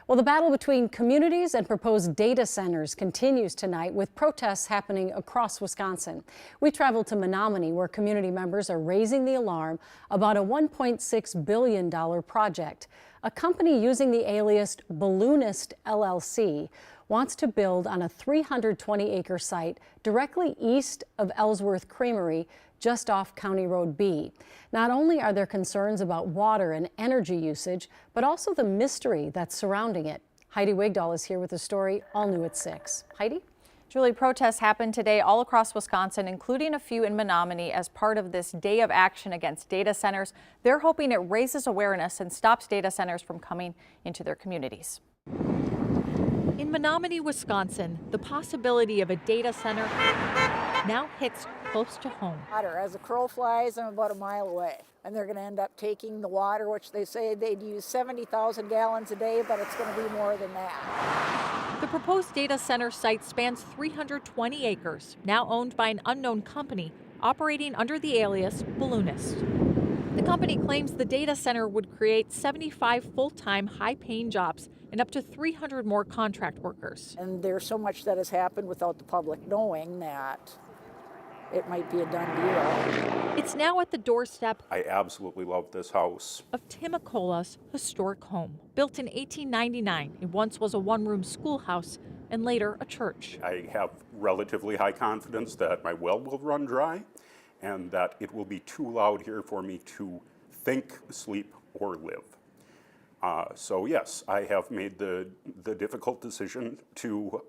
Well, the battle between communities and proposed data centers continues tonight with protests happening across Wisconsin. We traveled to Menomonie, where community members are raising the alarm about a $1.6 billion project. A company using the alias Balloonist LLC wants to build on a 320-acre site directly east of Ellsworth Creamery, just off County Road B. Not only are there concerns about water and energy usage, but also the mystery that's surrounding it. Heidi Wigdahl is here with the story, all new at 6. Heidi? Julie, protests happened today all across Wisconsin, including a few in Menomonie as part of this day of action against data centers. They're hoping it raises awareness and stops data centers from coming into their communities. In Menomonie, Wisconsin, the possibility of a data center now hits close to home. As a crow flies, I'm about a mile away. And they're going to end up taking the water, which they say they'd use 70,000 gallons a day, but it's going to be more than that. The proposed data center site spans 320 acres, now owned by an unknown company operating under the alias Balloonist. The company claims the data center would create 75 full-time, high-paying jobs and up to 300 more contract workers. And there's so much that has happened without the public knowing that it might be a done deal. It's now at the doorstep. I absolutely love this house. Of Tim Akola's historic home. Built in 1899, it once was a one-room schoolhouse and later a church. I have relatively high confidence that my well will run dry and that it will be too loud here for me to think, sleep, or live. So yes, I have made the difficult decision to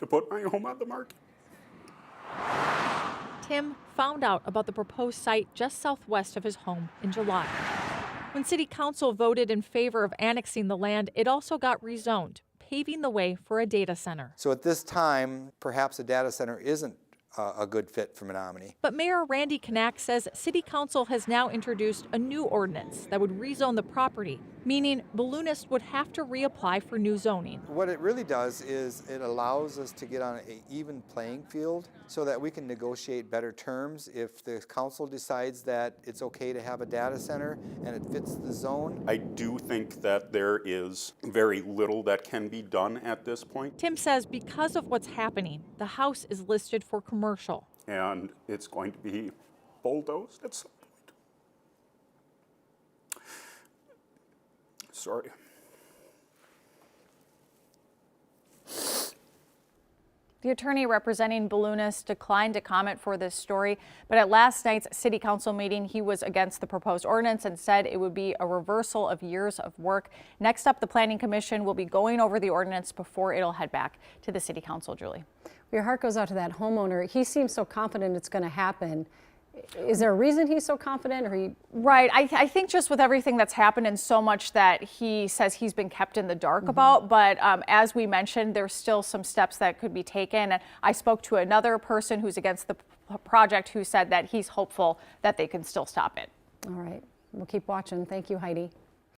put my home on the market. Tim found out about the proposed site just southwest of his home in July. When City Council voted in favor of annexing the land, it also got rezoned, paving the way for a data center. So at this time, perhaps a data center isn't a good fit for Menomonie. But Mayor Randy Knack says City Council has now introduced a new ordinance that would rezone the property, meaning Balloonist would have to reapply for new zoning. What it really does is it allows us to get on an even playing field so that we can negotiate better terms. If the council decides that it's okay to have a data center and it fits the zone. I do think that there is very little that can be done at this point. Tim says because of what's happening, the house is listed for commercial. And it's going to be bulldozed at some point. Sorry. The attorney representing Balloonist declined to comment for this story, but at last night's City Council meeting, he was against the proposed ordinance and said it would be a reversal of years of work. Next up, the Planning Commission will be going over the ordinance before it'll head back to the City Council. Julie. Your heart goes out to that homeowner. He seems so confident it's going to happen. Is there a reason he's so confident, or Right. I think just with everything that's happened and so much that he says he's been kept in the dark about. But as we mentioned, there's still some steps that could be taken. And I spoke to another person who's against the project who said that he's hopeful that they can still stop it. All right. We'll keep watching. Thank you, Heidi.